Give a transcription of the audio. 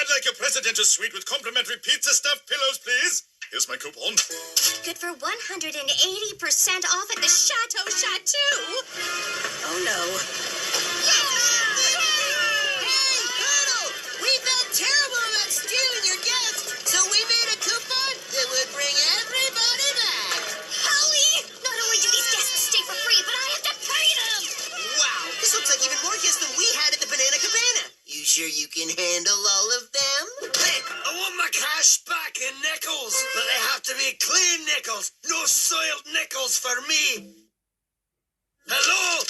I'd like a presidential suite with complimentary pizza stuffed pillows, please. Here's my coupon. Good for 180% off at the Chateau Chateau. Oh, no. Hey, Colonel! We felt terrible about stealing your guests, so we made a coupon that would bring everybody back. Howie! Not only do these guests stay for free, but I have to pay them! Wow, this looks like even more guests than we had at the Banana Cabana. You sure you can handle all of them? Hey, I want my cash back in nickels, but they have to be clean nickels. No soiled nickels for me. Hello?